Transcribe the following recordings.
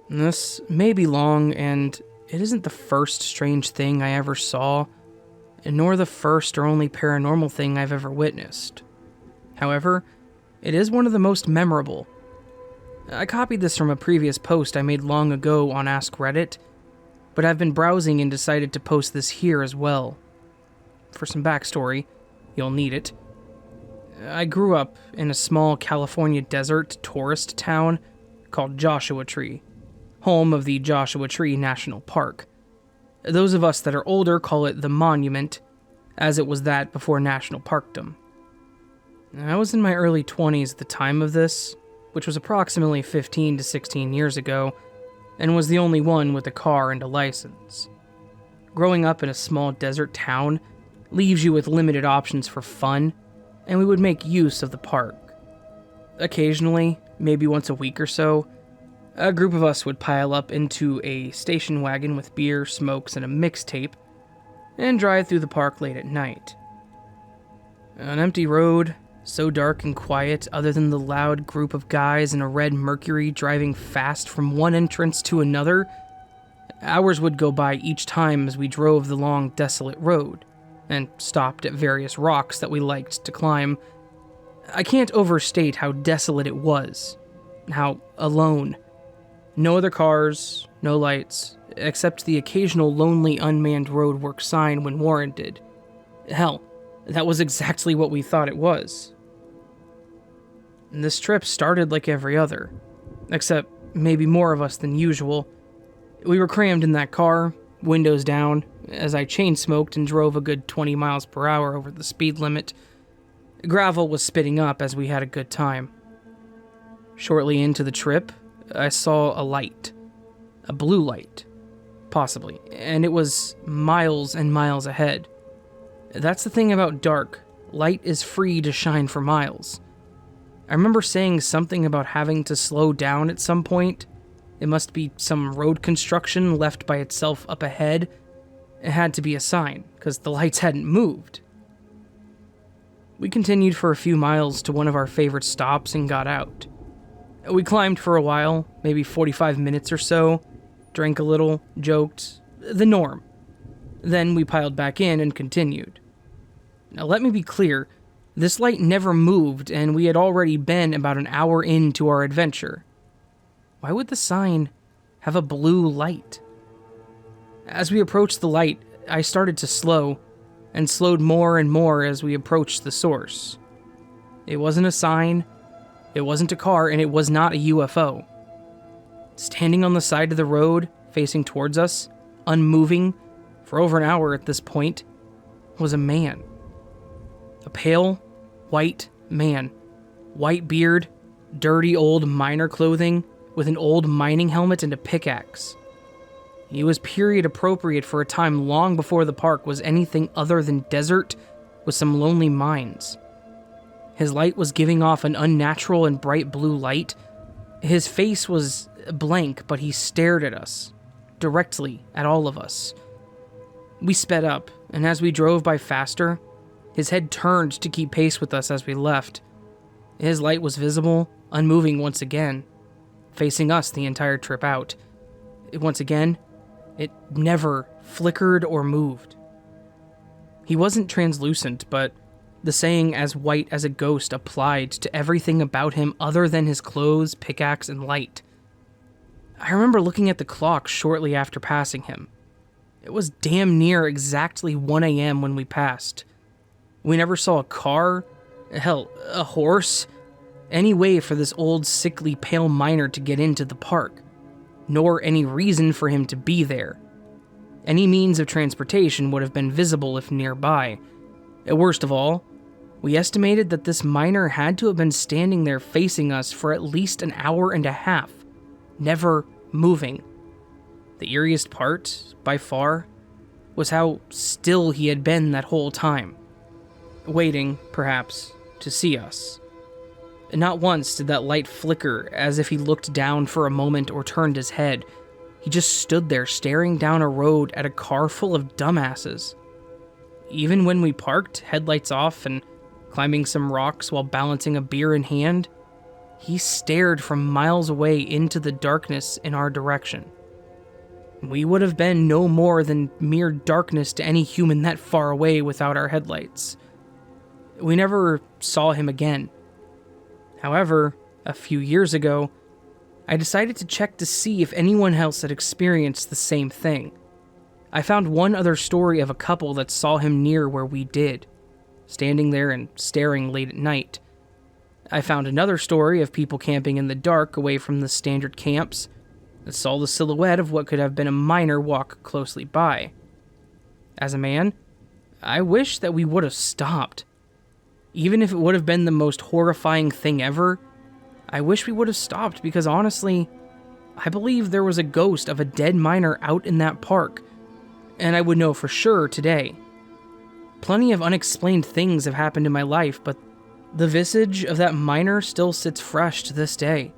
This may be long, and it isn't the first strange thing I ever saw, nor the first or only paranormal thing I've ever witnessed. However, it is one of the most memorable. I copied this from a previous post I made long ago on Ask Reddit, but I've been browsing and decided to post this here as well. For some backstory, you'll need it. I grew up in a small California desert tourist town called Joshua Tree, home of the Joshua Tree National Park. Those of us that are older call it the Monument, as it was that before National Parkdom. I was in my early 20s at the time of this, which was approximately 15 to 16 years ago, and was the only one with a car and a license. Growing up in a small desert town leaves you with limited options for fun, and we would make use of the park. Occasionally, maybe once a week or so, a group of us would pile up into a station wagon with beer, smokes, and a mixtape, and drive through the park late at night. An empty road, so dark and quiet other than the loud group of guys in a red Mercury driving fast from one entrance to another. Hours would go by each time as we drove the long, desolate road, and stopped at various rocks that we liked to climb. I can't overstate how desolate it was, how alone. No other cars, no lights, except the occasional lonely unmanned roadwork sign when warranted. Hell, that was exactly what we thought it was. And this trip started like every other, except maybe more of us than usual. We were crammed in that car, windows down, as I chain smoked and drove a good 20 miles per hour over the speed limit. Gravel was spitting up as we had a good time. Shortly into the trip, I saw a light. A blue light, possibly, and it was miles and miles ahead. That's the thing about dark. Light is free to shine for miles. I remember saying something about having to slow down at some point. It must be some road construction left by itself up ahead. It had to be a sign, because the lights hadn't moved. We continued for a few miles to one of our favorite stops and got out. We climbed for a while, maybe 45 minutes or so, drank a little, joked, the norm. Then we piled back in and continued. Now let me be clear, this light never moved and we had already been about an hour into our adventure. Why would the sign have a blue light? As we approached the light, I started to slow, and slowed more and more as we approached the source. It wasn't a sign, it wasn't a car, and it was not a UFO. Standing on the side of the road, facing towards us, unmoving, for over an hour at this point, was a man. A pale, white man. White beard, dirty old miner clothing, with an old mining helmet and a pickaxe. He was period appropriate for a time long before the park was anything other than desert with some lonely mines. His light was giving off an unnatural and bright blue light. His face was blank, but he stared at us, directly at all of us. We sped up, and as we drove by faster, his head turned to keep pace with us as we left. His light was visible, unmoving once again, facing us the entire trip out. Once again, it never flickered or moved. He wasn't translucent, but the saying "as white as a ghost" applied to everything about him other than his clothes, pickaxe, and light. I remember looking at the clock shortly after passing him. It was damn near exactly 1 a.m. when we passed. We never saw a car, hell, a horse, any way for this old, sickly, pale miner to get into the park, nor any reason for him to be there. Any means of transportation would have been visible if nearby. Worst of all, we estimated that this miner had to have been standing there facing us for at least an hour and a half, never moving. The eeriest part, by far, was how still he had been that whole time, waiting, perhaps, to see us. Not once did that light flicker as if he looked down for a moment or turned his head. He just stood there staring down a road at a car full of dumbasses. Even when we parked, headlights off, and climbing some rocks while balancing a beer in hand, he stared from miles away into the darkness in our direction. We would have been no more than mere darkness to any human that far away without our headlights. We never saw him again. However, a few years ago, I decided to check to see if anyone else had experienced the same thing. I found one other story of a couple that saw him near where we did, standing there and staring late at night. I found another story of people camping in the dark away from the standard camps that saw the silhouette of what could have been a miner walk closely by. As a man, I wish that we would have stopped. Even if it would have been the most horrifying thing ever, I wish we would have stopped because honestly, I believe there was a ghost of a dead miner out in that park, and I would know for sure today. Plenty of unexplained things have happened in my life, but the visage of that miner still sits fresh to this day.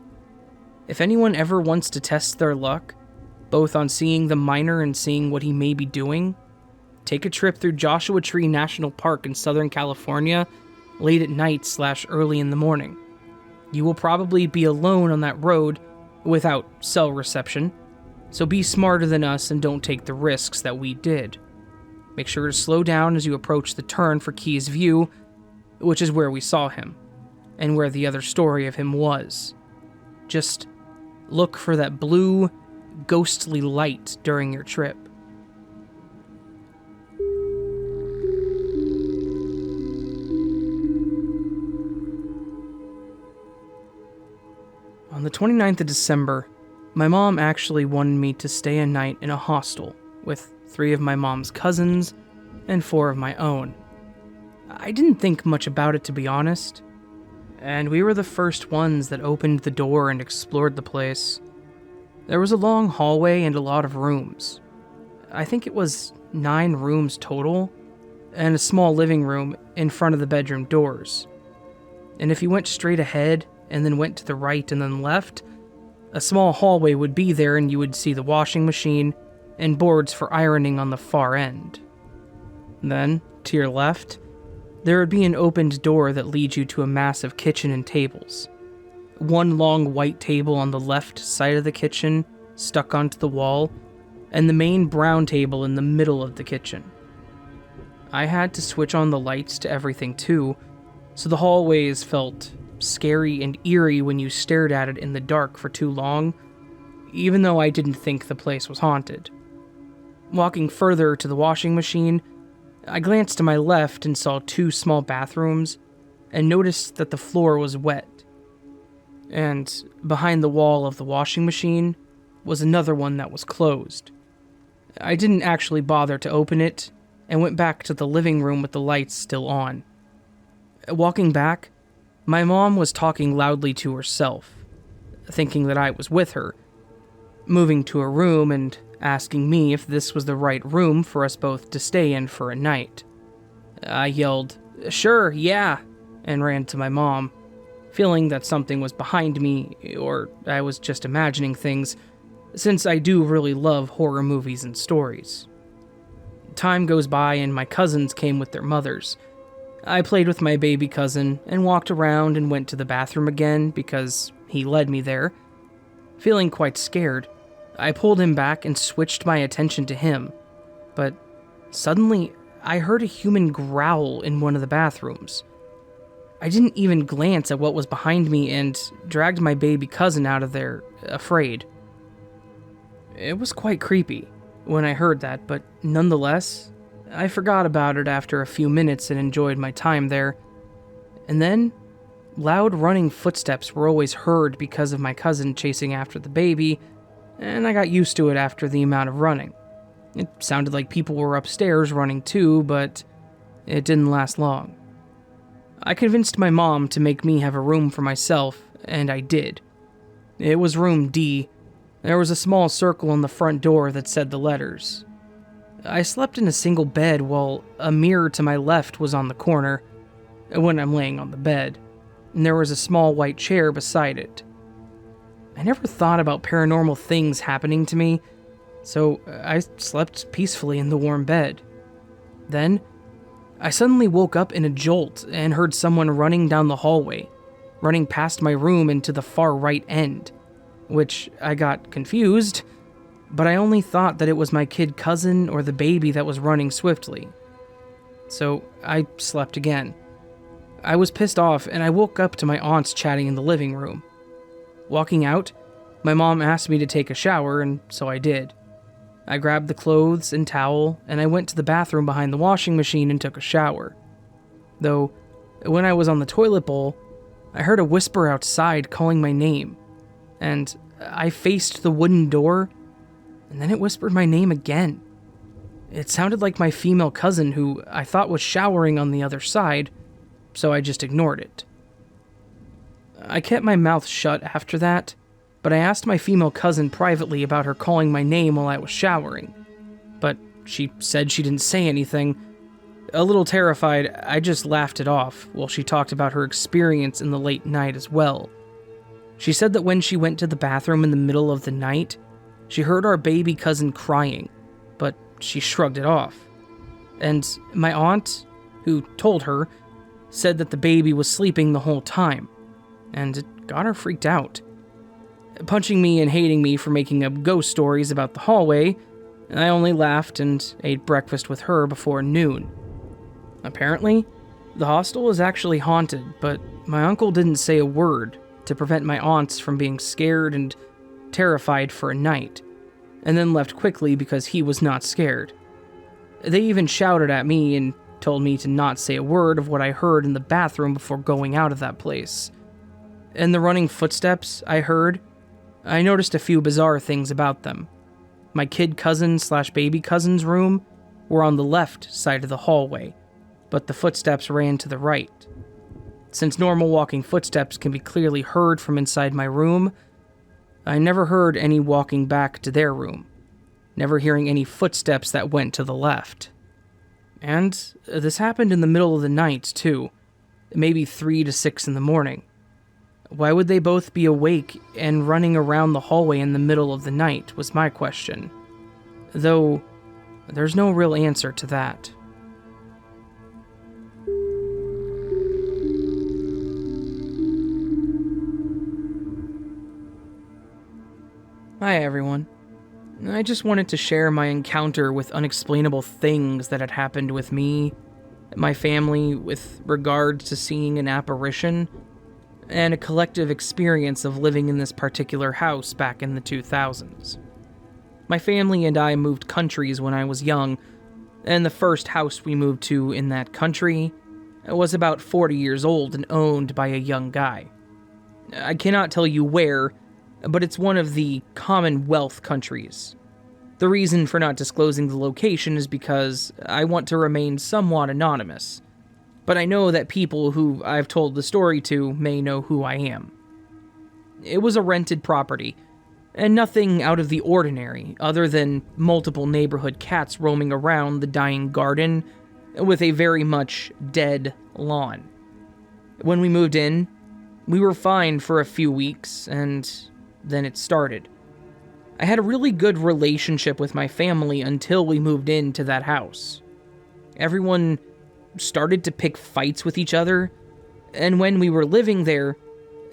If anyone ever wants to test their luck, both on seeing the miner and seeing what he may be doing, take a trip through Joshua Tree National Park in Southern California late at night / early in the morning. You will probably be alone on that road without cell reception, so be smarter than us and don't take the risks that we did. Make sure to slow down as you approach the turn for Key's View, which is where we saw him, and where the other story of him was. Just look for that blue, ghostly light during your trip. On the 29th of December, my mom actually wanted me to stay a night in a hostel with 3 of my mom's cousins and 4 of my own. I didn't think much about it, to be honest, and we were the first ones that opened the door and explored the place. There was a long hallway and a lot of rooms. I think it was 9 rooms total, and a small living room in front of the bedroom doors. And if you went straight ahead and then went to the right and then left, a small hallway would be there and you would see the washing machine and boards for ironing on the far end. Then, to your left, there would be an opened door that leads you to a massive kitchen and tables. One long white table on the left side of the kitchen, stuck onto the wall, and the main brown table in the middle of the kitchen. I had to switch on the lights to everything too, so the hallways felt scary and eerie when you stared at it in the dark for too long, even though I didn't think the place was haunted. Walking further to the washing machine, I glanced to my left and saw 2 small bathrooms and noticed that the floor was wet. And behind the wall of the washing machine was another one that was closed. I didn't actually bother to open it and went back to the living room with the lights still on. Walking back, my mom was talking loudly to herself, thinking that I was with her, moving to a room and asking me if this was the right room for us both to stay in for a night. I yelled, "Sure, yeah," and ran to my mom, feeling that something was behind me, or I was just imagining things, since I do really love horror movies and stories. Time goes by and my cousins came with their mothers. I played with my baby cousin and walked around and went to the bathroom again because he led me there. Feeling quite scared, I pulled him back and switched my attention to him, but suddenly I heard a human growl in one of the bathrooms. I didn't even glance at what was behind me and dragged my baby cousin out of there, afraid. It was quite creepy when I heard that, but nonetheless, I forgot about it after a few minutes and enjoyed my time there. And then, loud running footsteps were always heard because of my cousin chasing after the baby, and I got used to it after the amount of running. It sounded like people were upstairs running too, but it didn't last long. I convinced my mom to make me have a room for myself, and I did. It was room D. There was a small circle on the front door that said the letters. I slept in a single bed while a mirror to my left was on the corner when I'm laying on the bed, and there was a small white chair beside it. I never thought about paranormal things happening to me, so I slept peacefully in the warm bed. Then, I suddenly woke up in a jolt and heard someone running down the hallway. running past my room into the far right end, which I got confused, but I only thought that it was my kid cousin or the baby that was running swiftly. So I slept again. I was pissed off and I woke up to my aunts chatting in the living room. Walking out, my mom asked me to take a shower, and so I did. I grabbed the clothes and towel, and I went to the bathroom behind the washing machine and took a shower. Though, when I was on the toilet bowl, I heard a whisper outside calling my name, and I faced the wooden door, and then it whispered my name again. It sounded like my female cousin, who I thought was showering on the other side, so I just ignored it. I kept my mouth shut after that, but I asked my female cousin privately about her calling my name while I was showering. But she said she didn't say anything. A little terrified, I just laughed it off while she talked about her experience in the late night as well. She said that when she went to the bathroom in the middle of the night, she heard our baby cousin crying, but she shrugged it off. And my aunt, who told her, said that the baby was sleeping the whole time, and it got her freaked out. Punching me and hating me for making up ghost stories about the hallway, I only laughed and ate breakfast with her before noon. Apparently, the hostel is actually haunted, but my uncle didn't say a word to prevent my aunts from being scared and terrified for a night, and then left quickly because he was not scared. They even shouted at me and told me to not say a word of what I heard in the bathroom before going out of that place. And the running footsteps I heard, I noticed a few bizarre things about them. My kid cousin/baby cousin's room were on the left side of the hallway, but the footsteps ran to the right. Since normal walking footsteps can be clearly heard from inside my room, I never heard any walking back to their room, never hearing any footsteps that went to the left. And this happened in the middle of the night, too, maybe 3 to 6 in the morning. Why would they both be awake and running around the hallway in the middle of the night, was my question. Though, there's no real answer to that. Hi everyone. I just wanted to share my encounter with unexplainable things that had happened with me, my family, with regards to seeing an apparition, and a collective experience of living in this particular house back in the 2000s. My family and I moved countries when I was young, and the first house we moved to in that country was about 40 years old and owned by a young guy. I cannot tell you where, but it's one of the Commonwealth countries. The reason for not disclosing the location is because I want to remain somewhat anonymous, but I know that people who I've told the story to may know who I am. It was a rented property, and nothing out of the ordinary other than multiple neighborhood cats roaming around the dying garden with a very much dead lawn. When we moved in, we were fine for a few weeks, and then it started. I had a really good relationship with my family until we moved into that house. Everyone started to pick fights with each other, and when we were living there,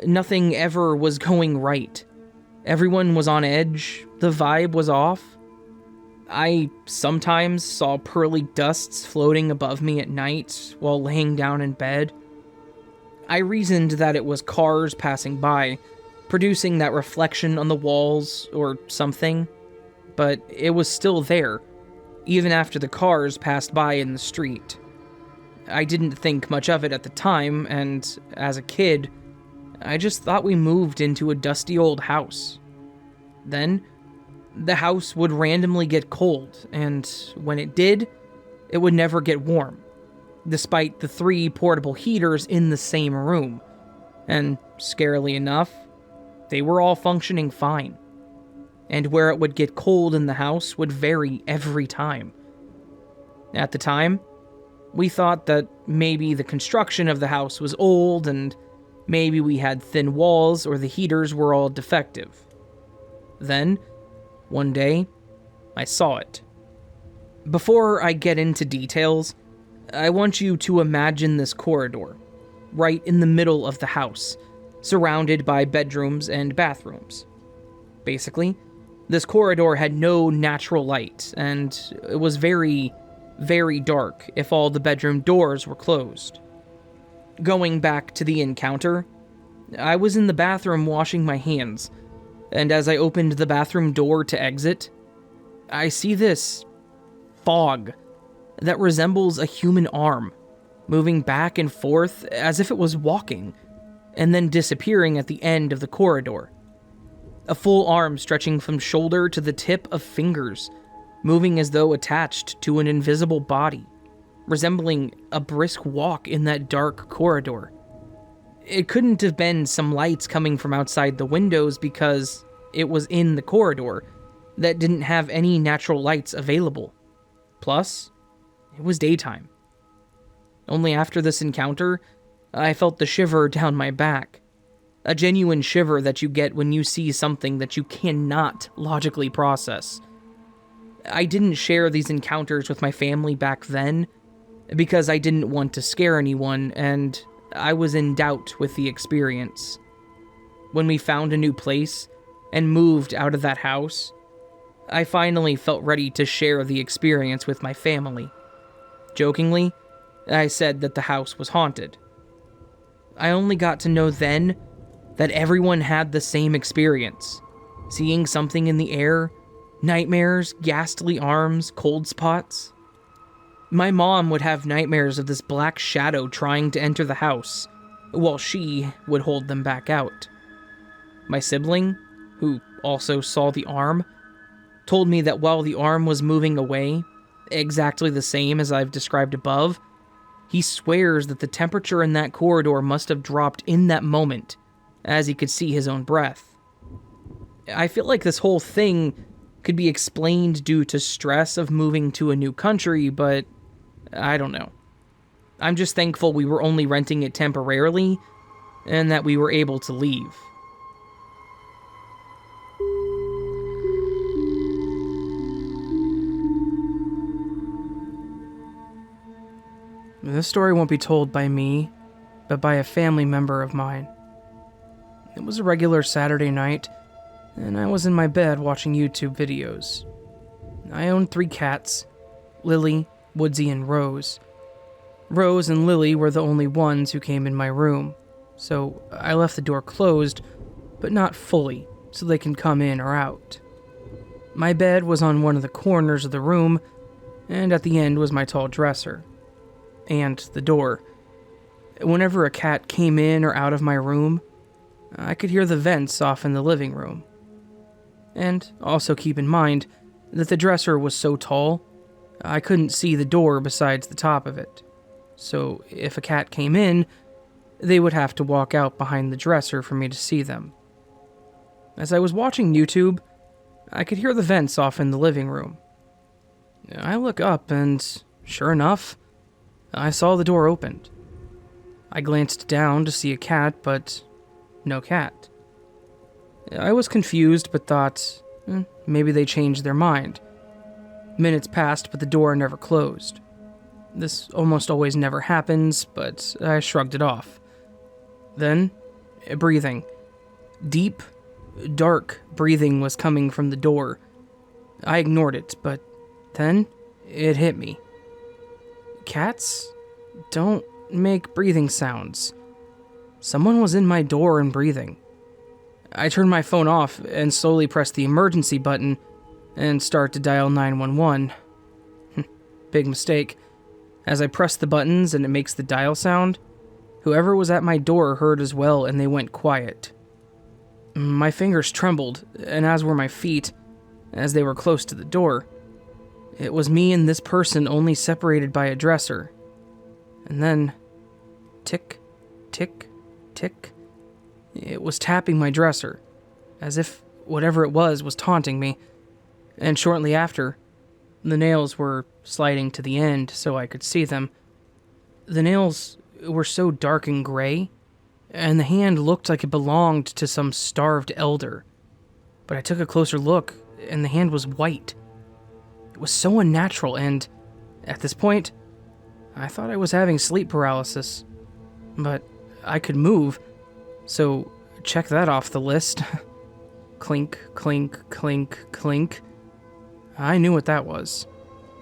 nothing ever was going right. Everyone was on edge, the vibe was off. I sometimes saw pearly dusts floating above me at night while laying down in bed. I reasoned that it was cars passing by, producing that reflection on the walls or something, but it was still there, even after the cars passed by in the street. I didn't think much of it at the time, and as a kid, I just thought we moved into a dusty old house. Then, the house would randomly get cold, and when it did, it would never get warm, despite the 3 portable heaters in the same room, and scarily enough, they were all functioning fine. And where it would get cold in the house would vary every time. At the time, we thought that maybe the construction of the house was old and maybe we had thin walls or the heaters were all defective. Then, one day, I saw it. Before I get into details, I want you to imagine this corridor, right in the middle of the house, surrounded by bedrooms and bathrooms. Basically, this corridor had no natural light, and it was very, very dark if all the bedroom doors were closed. Going back to the encounter, I was in the bathroom washing my hands, and as I opened the bathroom door to exit, I see this fog that resembles a human arm, moving back and forth as if it was walking, and then disappearing at the end of the corridor. A full arm stretching from shoulder to the tip of fingers, moving as though attached to an invisible body, resembling a brisk walk in that dark corridor. It couldn't have been some lights coming from outside the windows because it was in the corridor that didn't have any natural lights available. Plus, it was daytime. Only after this encounter, I felt the shiver down my back. A genuine shiver that you get when you see something that you cannot logically process. I didn't share these encounters with my family back then because I didn't want to scare anyone, and I was in doubt with the experience. When we found a new place and moved out of that house, I finally felt ready to share the experience with my family. Jokingly, I said that the house was haunted. I only got to know then that everyone had the same experience. Seeing something in the air, nightmares, ghastly arms, cold spots. My mom would have nightmares of this black shadow trying to enter the house, while she would hold them back out. My sibling, who also saw the arm, told me that while the arm was moving away, exactly the same as I've described above, he swears that the temperature in that corridor must have dropped in that moment, as he could see his own breath. I feel like this whole thing could be explained due to stress of moving to a new country, but I don't know. I'm just thankful we were only renting it temporarily, and that we were able to leave. This story won't be told by me, but by a family member of mine. It was a regular Saturday night, and I was in my bed watching YouTube videos. I owned 3 cats, Lily, Woodsy, and Rose. Rose and Lily were the only ones who came in my room, so I left the door closed, but not fully, so they can come in or out. My bed was on one of the corners of the room, and at the end was my tall dresser. And the door. Whenever a cat came in or out of my room, I could hear the vents off in the living room. And also keep in mind that the dresser was so tall, I couldn't see the door besides the top of it. So if a cat came in, they would have to walk out behind the dresser for me to see them. As I was watching YouTube, I could hear the vents off in the living room. I look up and, sure enough, I saw the door opened. I glanced down to see a cat, but no cat. I was confused, but thought, maybe they changed their mind. Minutes passed, but the door never closed. This almost always never happens, but I shrugged it off. Then, breathing. Deep, dark breathing was coming from the door. I ignored it, but then it hit me. Cats don't make breathing sounds. Someone was in my door and breathing. I turned my phone off and slowly pressed the emergency button and started to dial 911. Big mistake. As I pressed the buttons and it makes the dial sound, whoever was at my door heard as well and they went quiet. My fingers trembled, and as were my feet, as they were close to the door. It was me and this person only separated by a dresser. And then, tick, tick, tick. It was tapping my dresser, as if whatever it was taunting me. And shortly after, the nails were sliding to the end so I could see them. The nails were so dark and gray, and the hand looked like it belonged to some starved elder. But I took a closer look, and the hand was white. It was so unnatural, and at this point, I thought I was having sleep paralysis. But I could move, So, check that off the list. Clink, clink, clink, clink. I knew what that was.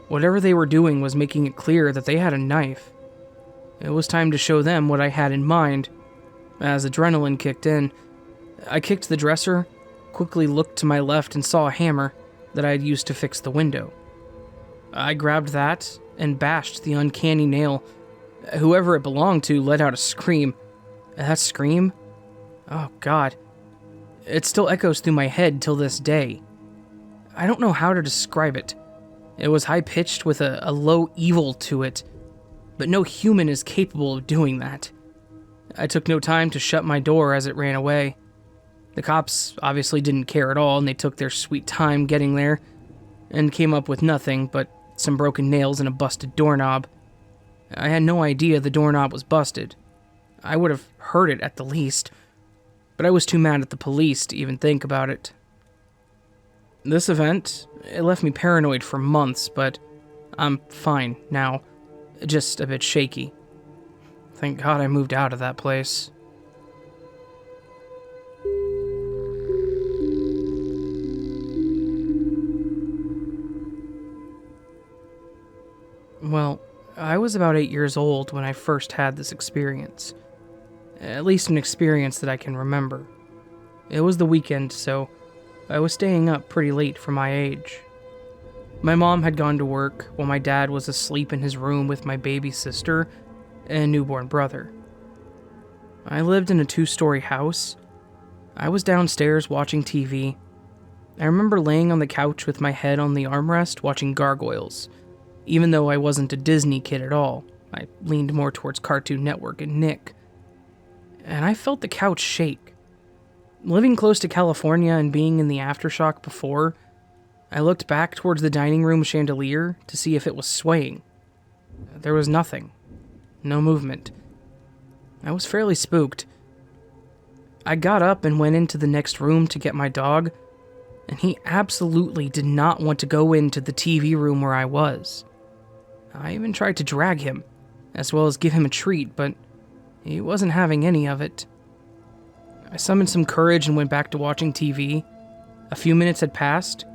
Whatever they were doing was making it clear that they had a knife. It was time to show them what I had in mind. As adrenaline kicked in, I kicked the dresser, quickly looked to my left and saw a hammer that I had used to fix the window. I grabbed that and bashed the uncanny nail. Whoever it belonged to let out a scream. That scream? Oh God. It still echoes through my head till this day. I don't know how to describe it. It was high-pitched with a low evil to it, but no human is capable of doing that. I took no time to shut my door as it ran away. The cops obviously didn't care at all, and they took their sweet time getting there, and came up with nothing but some broken nails and a busted doorknob. I had no idea the doorknob was busted. I would have heard it at the least, but I was too mad at the police to even think about it. This event, it left me paranoid for months, but I'm fine now, just a bit shaky. Thank God I moved out of that place. Well, I was about 8 years old when I first had this experience. At least an experience that I can remember. It was the weekend, so I was staying up pretty late for my age. My mom had gone to work while my dad was asleep in his room with my baby sister and newborn brother. I lived in a 2-story house. I was downstairs watching TV. I remember laying on the couch with my head on the armrest watching Gargoyles. Even though I wasn't a Disney kid at all, I leaned more towards Cartoon Network and Nick. And I felt the couch shake. Living close to California and being in the aftershock before, I looked back towards the dining room chandelier to see if it was swaying. There was nothing. No movement. I was fairly spooked. I got up and went into the next room to get my dog, and he absolutely did not want to go into the TV room where I was. I even tried to drag him, as well as give him a treat, but he wasn't having any of it. I summoned some courage and went back to watching TV. A few minutes had passed,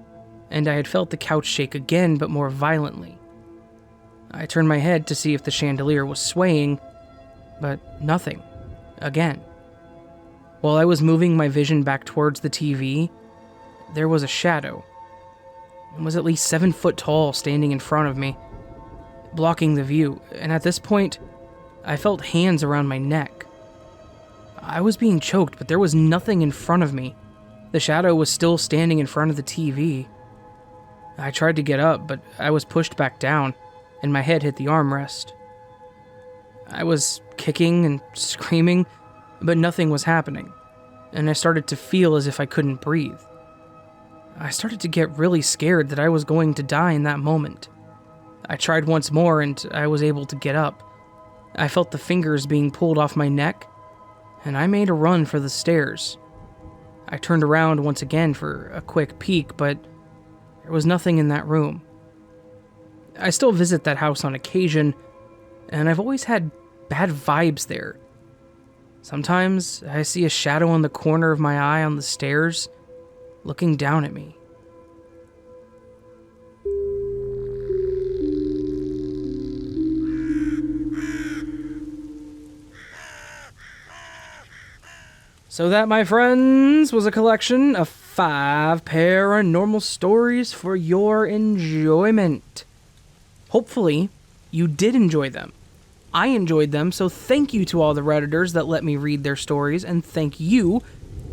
and I had felt the couch shake again, but more violently. I turned my head to see if the chandelier was swaying, but nothing. Again. While I was moving my vision back towards the TV, there was a shadow. It was at least 7 foot tall, standing in front of me, blocking the view, and at this point, I felt hands around my neck. I was being choked, but there was nothing in front of me. The shadow was still standing in front of the TV. I tried to get up, but I was pushed back down, and my head hit the armrest. I was kicking and screaming, but nothing was happening, and I started to feel as if I couldn't breathe. I started to get really scared that I was going to die in that moment. I tried once more, and I was able to get up. I felt the fingers being pulled off my neck, and I made a run for the stairs. I turned around once again for a quick peek, but there was nothing in that room. I still visit that house on occasion, and I've always had bad vibes there. Sometimes I see a shadow on the corner of my eye on the stairs, looking down at me. So that, my friends, was a collection of 5 paranormal stories for your enjoyment. Hopefully, you did enjoy them. I enjoyed them, so thank you to all the Redditors that let me read their stories, and thank you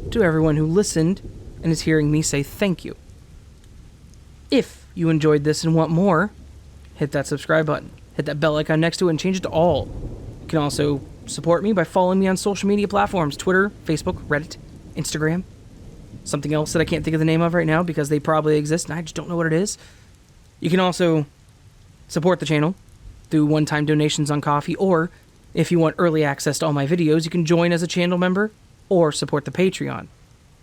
to everyone who listened and is hearing me say thank you. If you enjoyed this and want more, hit that subscribe button, hit that bell icon next to it, and change it to all. You can also support me by following me on social media platforms, Twitter, Facebook, Reddit, Instagram. Something else that I can't think of the name of right now because they probably exist and I just don't know what it is. You can also support the channel through one-time donations on Ko-fi, or if you want early access to all my videos, you can join as a channel member or support the Patreon.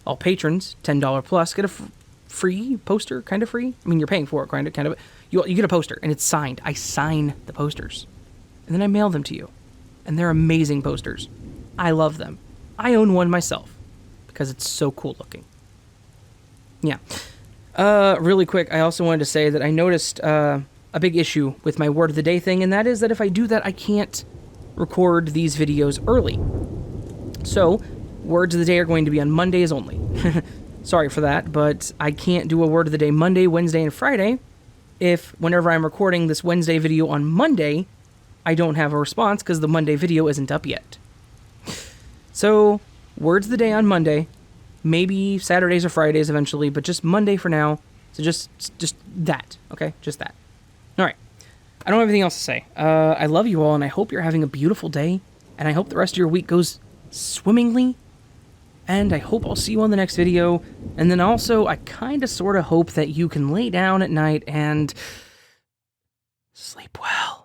All patrons, $10 plus, get a free poster, kind of free. I mean, you're paying for it, kind of. You get a poster, and it's signed. I sign the posters, and then I mail them to you. And they're amazing posters. I love them. I own one myself because it's so cool looking. Yeah. Really quick, I also wanted to say that I noticed a big issue with my word of the day thing, and that is that if I do that, I can't record these videos early. So, words of the day are going to be on Mondays only. Sorry for that, but I can't do a word of the day Monday, Wednesday, and Friday if whenever I'm recording this Wednesday video on Monday, I don't have a response because the Monday video isn't up yet. So, words of the day on Monday, maybe Saturdays or Fridays eventually, but just Monday for now. So just that, okay? Just that. All right. I don't have anything else to say. I love you all, and I hope you're having a beautiful day, and I hope the rest of your week goes swimmingly, and I hope I'll see you on the next video. And then also, I kind of sort of hope that you can lay down at night and sleep well.